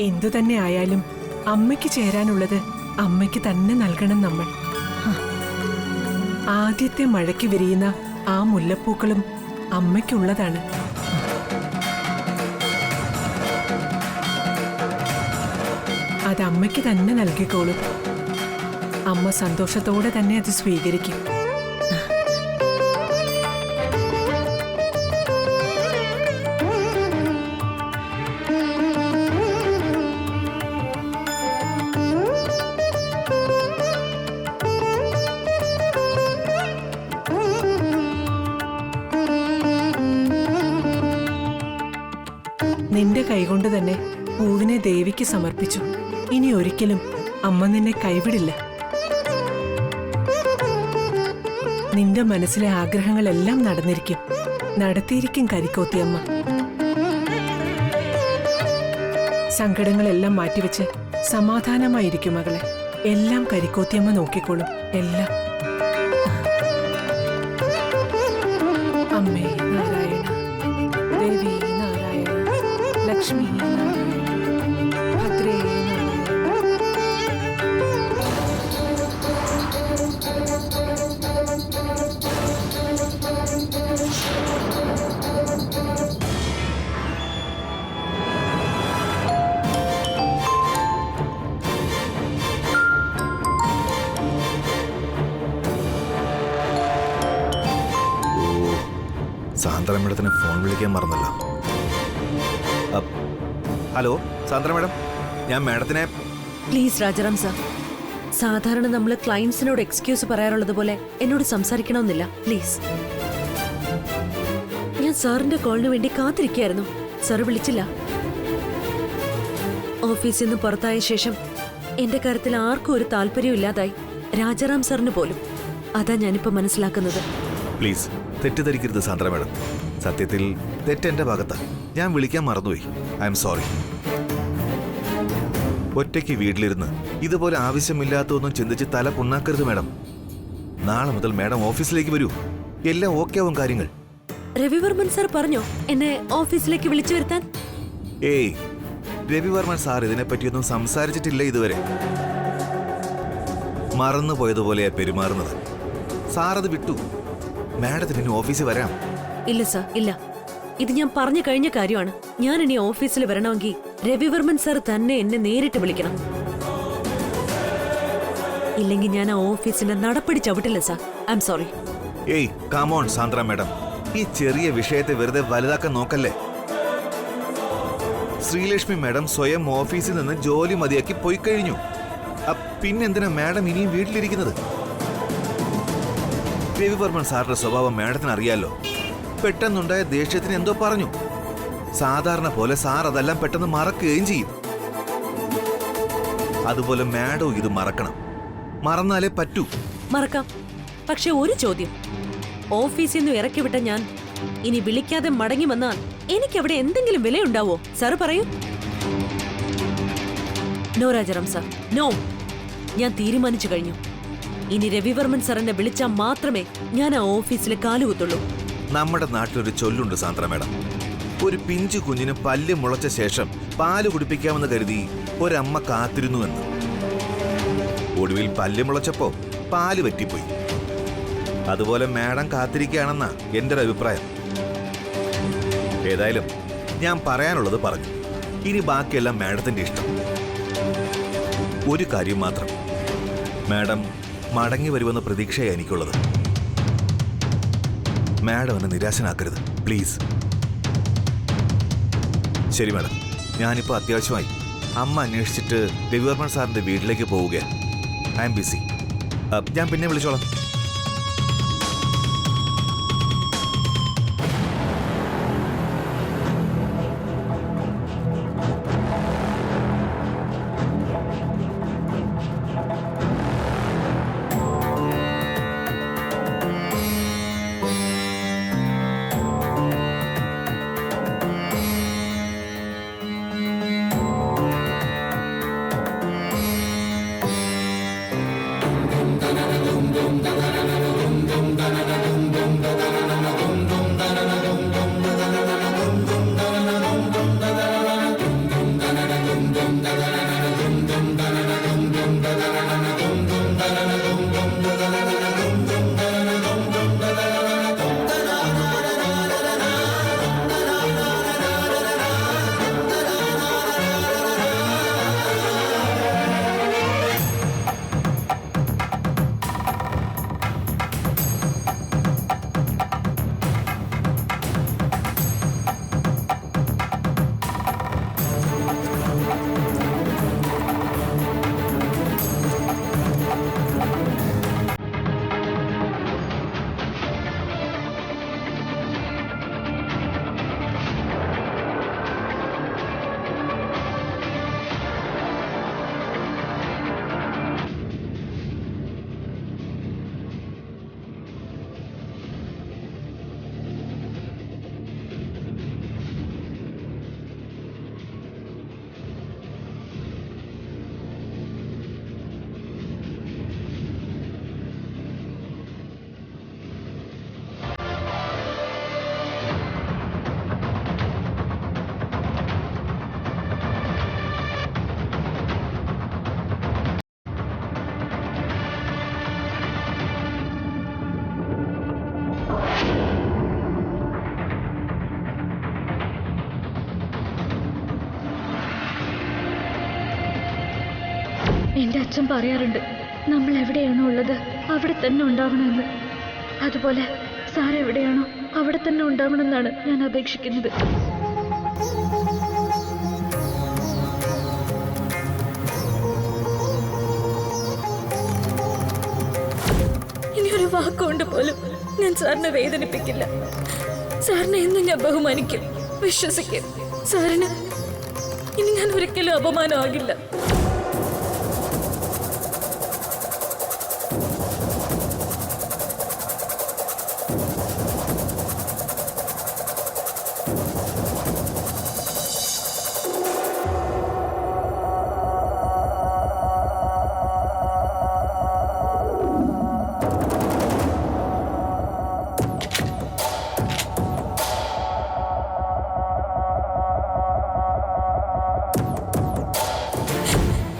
എന്തു തന്നെ ആയാലും അമ്മയ്ക്ക് ചേരാനുള്ളത് അമ്മയ്ക്ക് തന്നെ നൽകണം നമ്മൾ. ആദ്യത്തെ മഴയ്ക്ക് വിരിയുന്ന ആ മുല്ലപ്പൂക്കളും അമ്മയ്ക്കുള്ളതാണ്. അത് അമ്മയ്ക്ക് തന്നെ നൽകിക്കോളും. അമ്മ സന്തോഷത്തോടെ തന്നെ അത് സ്വീകരിക്കും. നിന്റെ കൈകൊണ്ട് തന്നെ പൂവിനെ ദേവിക്ക് സമർപ്പിച്ചു. ഇനി ഒരിക്കലും അമ്മ നിന്നെ കൈവിടില്ല. നിന്റെ മനസ്സിലെ ആഗ്രഹങ്ങളെല്ലാം നടന്നിരിക്കും, നടത്തിയിരിക്കും കരിക്കോത്തിയമ്മ. സങ്കടങ്ങളെല്ലാം മാറ്റിവെച്ച് സമാധാനമായിരിക്കും മകളെ. എല്ലാം കരിക്കോത്തിയമ്മ നോക്കിക്കോളും, എല്ലാം. അമ്മേ നാരായണ, ദേവി നാരായണ, ലക്ഷ്മി നാരായണ, ഭദ്രേ നാരായണ. സാന്ദ്ര മേഡത്തിന് ഫോൺ വിളിക്കാൻ മറന്നല്ലോ. ഹലോ സാന്ദ്ര മേഡം, ഞാൻ മേഡത്തിനെ... പ്ലീസ് രാജാറാം സാർ, സാധാരണ നമ്മൾ ക്ലയൻസിനോട് എക്സ്ക്യൂസ് പറയാറുള്ളത് പോലെ എന്നോട് സംസാരിക്കണമെന്നില്ല, പ്ലീസ്. ഞാൻ സാറിന്റെ കോളിന് വേണ്ടി കാത്തിരിക്കുകയായിരുന്നു. സാർ വിളിച്ചില്ല. ഓഫീസിൽ നിന്ന് പുറത്തായ ശേഷം എന്റെ കാര്യത്തിൽ ആർക്കും ഒരു താല്പര്യം ഇല്ലാതായി, രാജാറാം സാറിന് പോലും. അതാ ഞാനിപ്പോ മനസ്സിലാക്കുന്നത്. പ്ലീസ് തെറ്റിദ്ധരിക്കരുത് സാന്ദ്ര മേഡം. സത്യത്തിൽ തെറ്റെന്റെ ഭാഗത്താ. ഞാൻ വിളിക്കാൻ മറന്നുപോയി. I am sorry. ഒറ്റയ്ക്ക് വീട്ടിലിരുന്ന് ഇതുപോലെ ആവശ്യമില്ലാത്തതൊന്നും ചിന്തിച്ച് തല പുണ്ണാക്കരുത് മേഡം. നാളെ മുതൽ മേഡം ഓഫീസിലേക്ക് വരൂ. എല്ലാം ഓക്കെ ആവും കാര്യങ്ങൾ. രവിവർമ്മൻ സാർ പറഞ്ഞോ എന്നെ ഓഫീസിലേക്ക് വിളിച്ചു വരുത്താൻ? ഏയ്, രവിവർമ്മൻ സാർ ഇതിനെപ്പറ്റിയൊന്നും സംസാരിച്ചിട്ടില്ല ഇതുവരെ. മറന്നുപോയതുപോലെയാ പെരുമാറുന്നത്. സാർ അത് വിട്ടു. മാഡത്തിന് ഇനി ഓഫീസിൽ വരാം. ഇല്ല സാർ, ഇല്ല. ഇത് ഞാൻ പറഞ്ഞു കഴിഞ്ഞ കാര്യമാണ്. ഞാൻ ഇനി ഓഫീസിൽ വരണമെങ്കിൽ രവിവർമ്മൻ സാർ തന്നെ എന്നെ നേരിട്ട് വിളിക്കണം. ഇല്ലെങ്കിൽ ഞാൻ ആ ഓഫീസിന്റെ നടപടി ചവിട്ടില്ല സാർ. I am sorry. ഏയ് കം ഓൺ സാന്ദ്ര മാഡം, ഈ ചെറിയ വിഷയത്തെ വെറുതെ വലുതാക്കാൻ നോക്കല്ലേ. ശ്രീലക്ഷ്മി മാഡം സ്വയം ഓഫീസിൽ നിന്ന് ജോലി മതിയാക്കി പോയി കഴിഞ്ഞു. പിന്നെന്തിനാ മാഡം ഇനിയും വീട്ടിലിരിക്കുന്നത്? രവിവർമ്മൻ സാറിന്റെ സ്വഭാവം മാഡത്തിന് അറിയാലോ. പെട്ടെന്നുണ്ടായ ദേഷ്യത്തിന് എന്തോ പറഞ്ഞു. സാധാരണ പോലെ സാർ അതെല്ലാം പെട്ടെന്ന് മറക്കുകയും ചെയ്യും. അതുപോലെ മാഡം ഇത് മറക്കണം. മറന്നാലേ പറ്റൂ. മറക്കാം. പക്ഷെ ഒരു ചോദ്യം, ഓഫീസിൽ നിന്ന് ഇറക്കി വിട്ട ഞാൻ ഇനി വിളിക്കാതെ മടങ്ങി വന്നാൽ എനിക്ക് അവിടെ എന്തെങ്കിലും വിലയുണ്ടാവോ? സാറ് പറയൂ. No Rajaram sir, no. ഞാൻ തീരുമാനിച്ചു കഴിഞ്ഞു. ഇനി രവിവർമ്മൻ സാറിനെ വിളിച്ചാൽ മാത്രമേ ഞാൻ ആ ഓഫീസിൽ കാലുകുത്തുള്ളൂ. നമ്മുടെ നാട്ടിലൊരു ചൊല്ലുണ്ട് സാന്ദ്ര മേഡം. ഒരു പിഞ്ചു കുഞ്ഞിന് പല്ല് മുളച്ച ശേഷം പാല് കുടിപ്പിക്കാമെന്ന് കരുതി ഒരമ്മ കാത്തിരുന്നുവെന്ന്. ഒടുവിൽ പല്ല് മുളച്ചപ്പോ പാല് പറ്റിപ്പോയി. അതുപോലെ മാഡം കാത്തിരിക്കുകയാണെന്നാ എൻ്റെ ഒരു അഭിപ്രായം. ഏതായാലും ഞാൻ പറയാനുള്ളത് പറഞ്ഞു. ഇനി ബാക്കിയെല്ലാം മാഡത്തിന്റെ ഇഷ്ടം. ഒരു കാര്യം മാത്രം, മാഡം മടങ്ങി വരുമെന്ന പ്രതീക്ഷയാണ് എനിക്കുള്ളത്. മാഡം എന്നെ നിരാശനാക്കരുത് പ്ലീസ്. ശരി മാഡം, ഞാനിപ്പോൾ അത്യാവശ്യമായി അമ്മ അന്വേഷിച്ചിട്ട് രവിവർമ്മൻ സാറിന്റെ വീട്ടിലേക്ക് പോവുകയാണ്. I am busy. ഞാൻ പിന്നെ വിളിച്ചോളാം. എൻ്റെ അച്ഛൻ പറയാറുണ്ട്, നമ്മൾ എവിടെയാണോ ഉള്ളത് അവിടെ തന്നെ ഉണ്ടാവണമെന്ന്. അതുപോലെ സാർ എവിടെയാണോ അവിടെ തന്നെ ഉണ്ടാവണമെന്നാണ് ഞാൻ അപേക്ഷിക്കുന്നത്. ഇനിയൊരു വാക്കുകൊണ്ട് പോലും ഞാൻ സാറിനെ വേദനിപ്പിക്കില്ല. സാറിനെ എന്നും ഞാൻ ബഹുമാനിക്കും, വിശ്വസിക്കും. സാറിന് ഇനി ഞാൻ ഒരിക്കലും അപമാനമാകില്ല.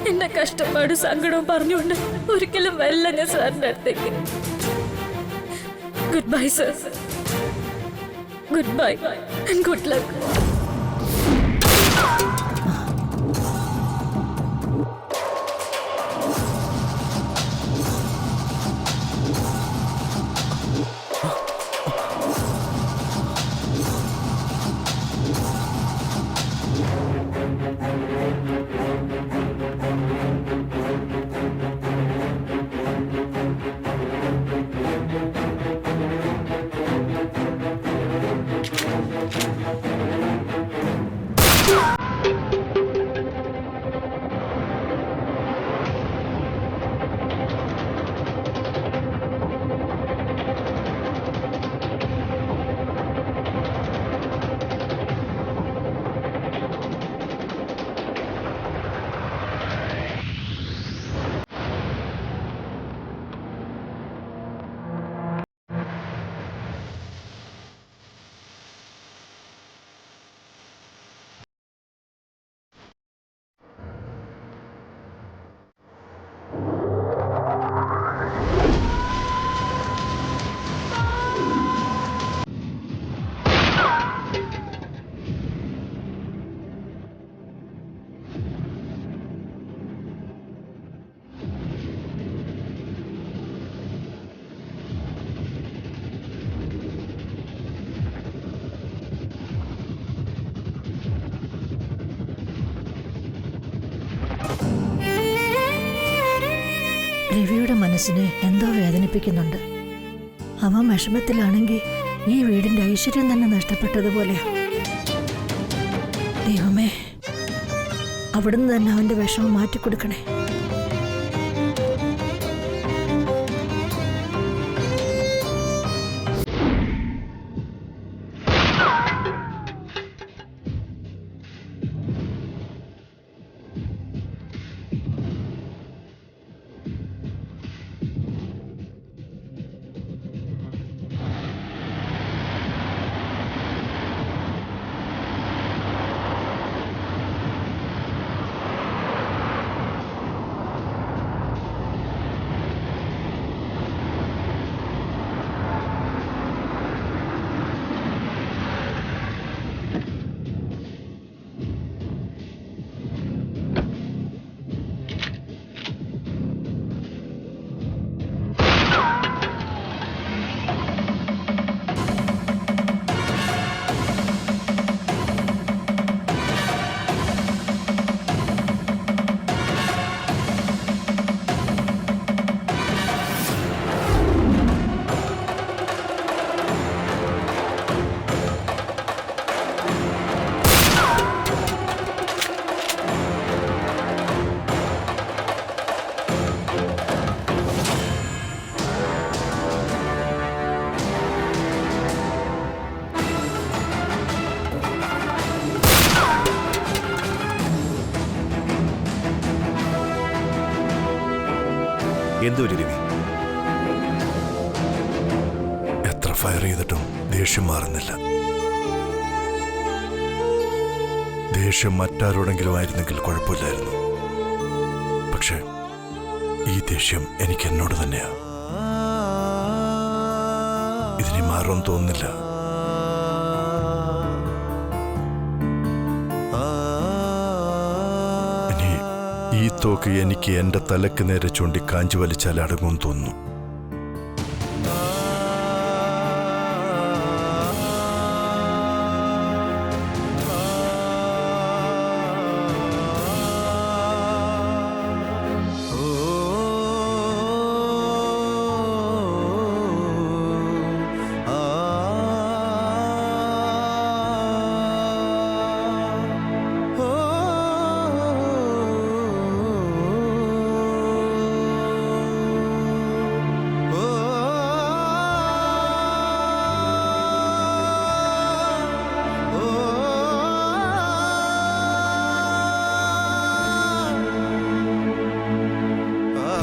എന്റെ കഷ്ടപ്പാടും സങ്കടവും പറഞ്ഞുകൊണ്ട് ഒരിക്കലും വരില്ല ഞാൻ സാറിന്റെ അടുത്തേക്ക്. Good bye sir. Good bye and good luck. രവിയുടെ മനസ്സിനെ എന്തോ വേദനിപ്പിക്കുന്നുണ്ട്. അവൻ വിഷമത്തിലാണെങ്കിൽ ഈ വീടിന്റെ ഐശ്വര്യം തന്നെ നഷ്ടപ്പെട്ടതുപോലെയാ. ദൈവമേ, അവിടുന്ന് തന്നെ അവന്റെ വിഷമം മാറ്റിക്കൊടുക്കണേ. എന്തൊരു രവി, എത്ര ഫയർ ചെയ്തിട്ടും ദേഷ്യം മാറുന്നില്ല. ദേഷ്യം മറ്റാരോടെങ്കിലും ആയിരുന്നെങ്കിൽ കുഴപ്പമില്ലായിരുന്നു. പക്ഷെ ഈ ദേഷ്യം എനിക്ക് എന്നോട് തന്നെയാ. ഇതിനി മാറുമെന്ന് തോന്നുന്നില്ല. ഇനി ഈ തോക്ക് എനിക്ക് എന്റെ തലക്ക് നേരെ ചൂണ്ടി കാഞ്ചി വലിച്ചാൽ അടങ്ങും തോന്നുന്നു.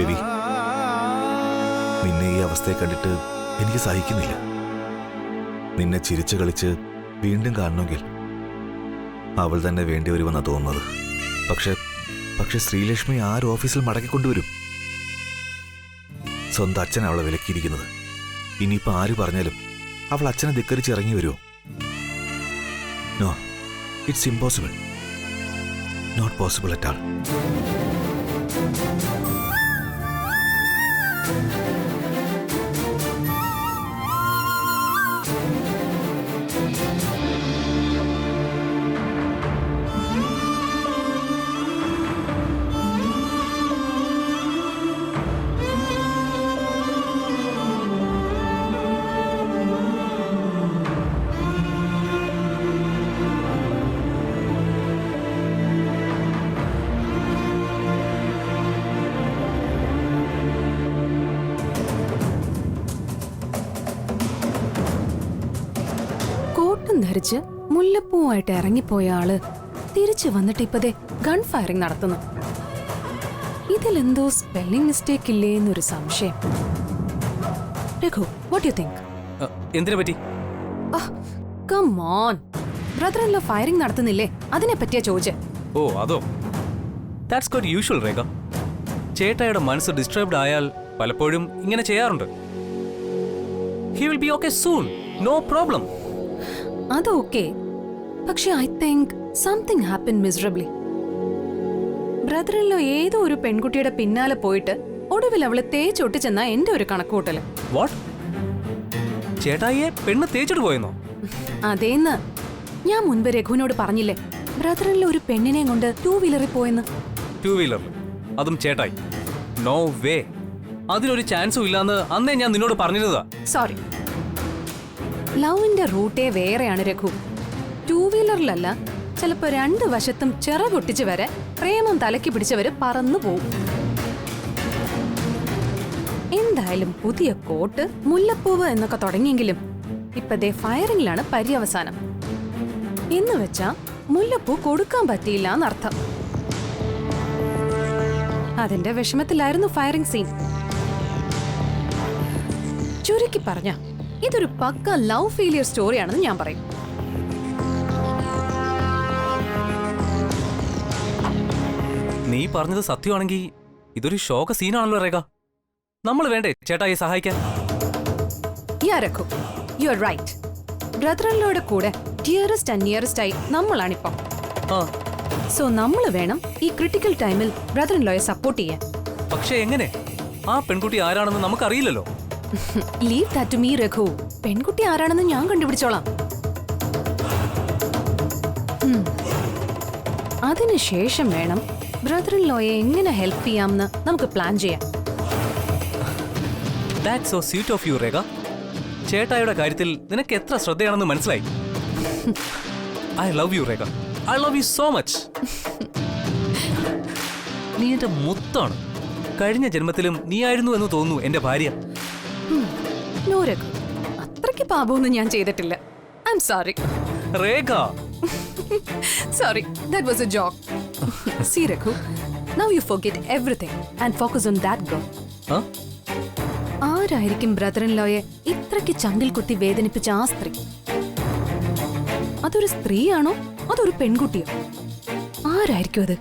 രവി, നിന്നെ ഈ അവസ്ഥയെ കണ്ടിട്ട് എനിക്ക് സഹിക്കുന്നില്ല. നിന്നെ ചിരിച്ചു കളിച്ച് വീണ്ടും കാണണമെങ്കിൽ അവൾ തന്നെ വേണ്ടി വരുമെന്നാണ് തോന്നുന്നത്. പക്ഷെ ശ്രീലക്ഷ്മി ആര് ഓഫീസിൽ മടക്കിക്കൊണ്ടുവരും? സ്വന്തം അച്ഛൻ അവളെ വിലക്കിയിരിക്കുന്നത്. ഇനിയിപ്പോൾ ആര് പറഞ്ഞാലും അവൾ അച്ഛനെ ധിക്കരിച്ച് ഇറങ്ങി വരുമോ? No, it's impossible. Not possible at all. ധരിച്ച് മുല്ലപ്പൂവായിട്ട് ഇറങ്ങിപ്പോയ ആള് തിരിച്ചു വന്നിട്ട് ഇപ്പതേ ഗൺ ഫയറിംഗ് നടത്തുന്നു. ഇതിലെന്തോ സ്പെല്ലിംഗ് മിസ്റ്റേക്ക് ഇല്ലേ എന്നൊരു സംശയം. Raghu, what you think? എന്തിനെ പറ്റി? കം ഓൺ, ബ്രദർ ഫയറിംഗ് നടത്തുന്നില്ലേ, അതിനെ പറ്റിയാ ചോദിച്ചേ. ഓ അതോ, ദാറ്റ്സ് ക്വൈറ്റ് യൂഷ്വൽ രേഖ. ചേട്ടായുടെ മനസ്സ് ഡിസ്റ്റർബ്ഡ് ആയാൽ പലപ്പോഴും ഇങ്ങനെ ചെയ്യാറുണ്ട്. He will be okay soon, no problem. അതൊക്കെ, പക്ഷെ I think something happen miserably. ബ്രദറിലോ ഏതോ ഒരു പെൺകുട്ടിയുടെ പിന്നാലെ പോയിട്ട് ഒടുവിൽ അവള് തേച്ചൊട്ടിച്ചെന്നാ എന്റെ ഒരു കണക്കൂട്ടല്. വാട്ട്? ചേട്ടായിയെ പെണ്ണ് തേച്ചിട്ട് പോയെന്നോ? അതേന്ന് ഞാൻ മുൻപ് രഘുവിനോട് പറഞ്ഞില്ലേ, ബ്രദറിലെ ഒരു പെണ്ണിനെ കൊണ്ട് 2 വീലറിൽ പോയെന്ന്. 2 വീലറിൽ? അതും ചേട്ടായി? നോ വേ, അതിനൊരു ചാൻസും ഇല്ലാന്ന് അന്നേ ഞാൻ നിന്നോട് പറഞ്ഞിരുന്നതാ. സോറി, ലവിന്റെ റൂട്ടേ വേറെയാണ് രഘു. 2 വീലറിലല്ല, ചിലപ്പോ 2 വശത്തും ചിറകൊട്ടിച്ച് വരെ പ്രേമം തലയ്ക്ക് പിടിച്ചവര് പറന്നു പോവും. എന്തായാലും പുതിയ കോട്ട്, മുല്ലപ്പൂവ് എന്നൊക്കെ തുടങ്ങിയെങ്കിലും ഇപ്പതേ ഫയറിംഗിലാണ് പര്യവസാനം. എന്ന് വെച്ചാ മുല്ലപ്പൂ കൊടുക്കാൻ പറ്റിയില്ല എന്നർത്ഥം. അതിന്റെ വിഷമത്തിലായിരുന്നു ഫയറിംഗ് സീൻ. ചുരുക്കി പറഞ്ഞ ഇതൊരു പക്ക ലവ് ഫെയിലിയർ സ്റ്റോറിയാണെന്ന് ഞാൻ പറയും. നീ പറഞ്ഞത് സത്യമാണെങ്കിൽ ഇതൊരു ശോക സീനാണല്ലോ രേഖ. നമ്മൾ വേണ്ടേ ചേട്ടായി സഹായിക്കാൻ? യാ രഘു, യു ആർ റൈറ്റ്. ബ്രദറിനോട് കൂടെ ഡിയറസ്റ്റ് ആൻഡ് നിയറസ്റ്റ് ആയി നമ്മളാണിപ്പം. സോ നമ്മൾ വേണം ഈ ക്രിട്ടിക്കൽ ടൈമിൽ ബ്രദറിൻലോയെ സപ്പോർട്ട് ചെയ്യാൻ. പക്ഷെ എങ്ങനെ? ആ പെൺകുട്ടി ആരാണെന്ന് നമുക്കറിയില്ലല്ലോ. Leave that to me Raghu. പെൺകുട്ടി ആരാണെന്ന് ഞാൻ കണ്ടുപിടിച്ചോളാം. അതിനുശേഷം വേണം ബ്രദറിൻലോയെ എങ്ങനെ ഹെൽപ്പ് ചെയ്യാമെന്ന് നമുക്ക് പ്ലാൻ ചെയ്യാം. That's so sweet of you, രേഖ. ചേട്ടായുടെ കാര്യത്തിൽ നിനക്ക് എത്ര ശ്രദ്ധയാണെന്ന് മനസ്സിലായി. I love you, Rekha. I love you so much. നീ എന്റെ മുത്താണ്. കഴിഞ്ഞ ജന്മത്തിലും നീയായിരുന്നു എന്ന് തോന്നുന്നു എന്റെ ഭാര്യ. നോ രഘു, അത്രയ്ക്ക് പാപമൊന്നും ഞാൻ ചെയ്തിട്ടില്ല. I am sorry Rekha. Sorry, that was a joke. See Raghu, now you forget everything and focus on that girl. Huh? ആരായിരിക്കും ബ്രദറിൻലോയെ ഇത്രയ്ക്ക് ചങ്കിൽ കുത്തി വേദനിപ്പിച്ച ആ സ്ത്രീ? അതൊരു സ്ത്രീയാണോ അതൊരു പെൺകുട്ടിയോ? ആരായിരിക്കും അത്?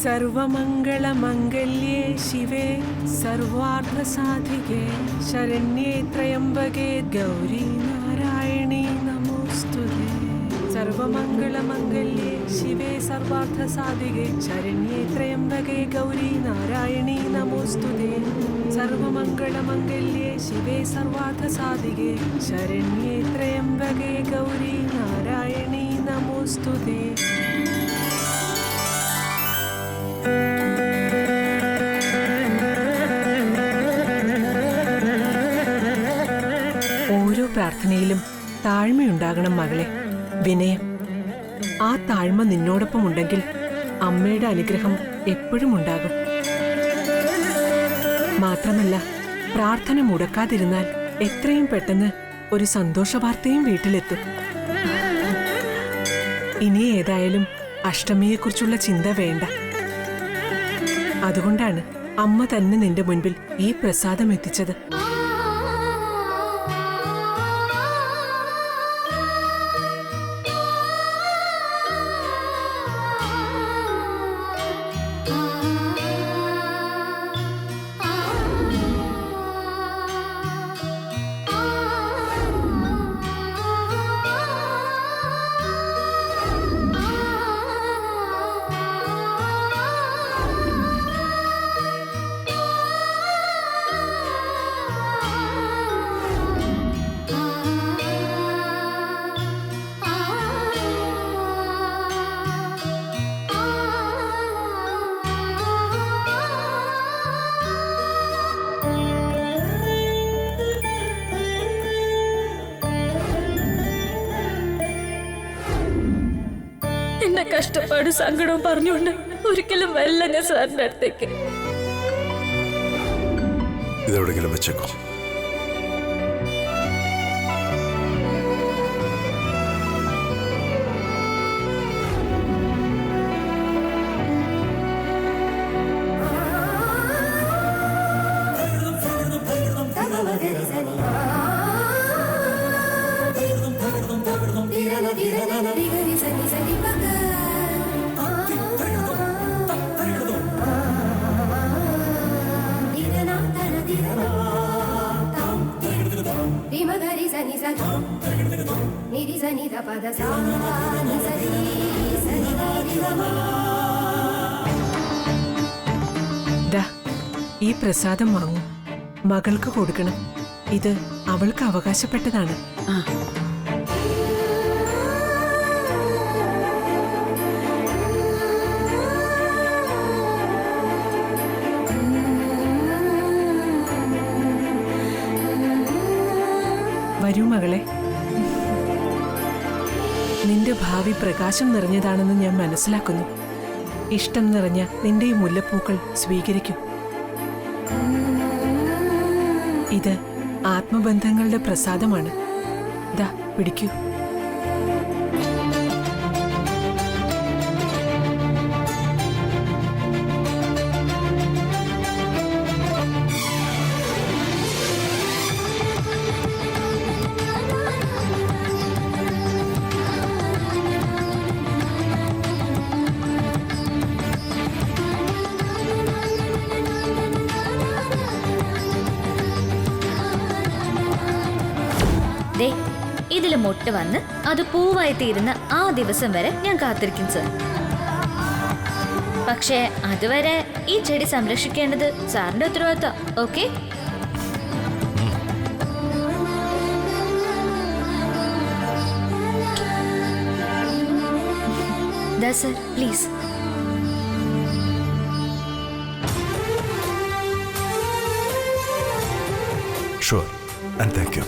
സർവമംഗളമംഗല്യേ ശിവേ സർവാർത്ഥസാധികേ ശരണ്യേ ത്രയംബകേ ഗൗരി നാരായണീ നമോസ്തുതേ. സർവമംഗളമംഗല്യേ ശിവേ സർവാർത്ഥസാധികേ ശരണ്യേ ത്രയംബകേ ഗൗരി നാരായണീ നമോസ്തുതേ. സർവമംഗളമംഗല്യേ ശിവേ സർവാർത്ഥസാധികേ ശരണ്യേ ത്രയംബകേ ഗൗരി നാരായണീ നമോസ്തുതേ. ഓരോ പ്രാർത്ഥനയിലും താഴ്മയുണ്ടാകണം മകളെ, വിനയം. ആ താഴ്മ നിന്നോടൊപ്പം ഉണ്ടെങ്കിൽ അമ്മയുടെ അനുഗ്രഹം എപ്പോഴും ഉണ്ടാകും. മാത്രമല്ല, പ്രാർത്ഥന മുടക്കാതിരുന്നാൽ എത്രയും പെട്ടെന്ന് ഒരു സന്തോഷ വാർത്തയും വീട്ടിലെത്തും. ഇനി ഏതായാലും അഷ്ടമിയെക്കുറിച്ചുള്ള ചിന്ത വേണ്ട. അതുകൊണ്ടാണ് അമ്മ തന്നെ നിന്റെ മുൻപിൽ ഈ പ്രസാദം എത്തിച്ചത്. എന്റെ കഷ്ടപ്പാടും സങ്കടവും പറഞ്ഞുകൊണ്ട് ഒരിക്കലും വരില്ല ഞാൻ സാറിന്റെ അടുത്തേക്ക്. ഇതെവിടെങ്കിലും വെച്ചേക്കോ. ദാ, ഈ പ്രസാദം വാങ്ങൂ. മകൾക്ക് കൊടുക്കണം. ഇത് അവൾക്ക് അവകാശപ്പെട്ടതാണ്. വരൂ മകളെ. നിന്റെ ഭാവി പ്രകാശം നിറഞ്ഞതാണെന്ന് ഞാൻ മനസ്സിലാക്കുന്നു. ഇഷ്ടം നിറഞ്ഞ നിന്റെ ഈ മുല്ലപ്പൂക്കൾ സ്വീകരിക്കും. ഇത് ആത്മബന്ധങ്ങളുടെ പ്രസാദമാണ്. ദാ, പിടിക്കൂ. ഇതിൽ മൊട്ട് വന്ന് അത് പൂവായി തീരുന്ന ആ ദിവസം വരെ ഞാൻ കാത്തിരിക്കും സർ. പക്ഷേ അതുവരെ ഈ ചെടി സംരക്ഷിക്കേണ്ടത് സാറിന്റെ ഉത്തരവാദിത്തം. ഓക്കെ? ദാ sir, please. Sure and thank you.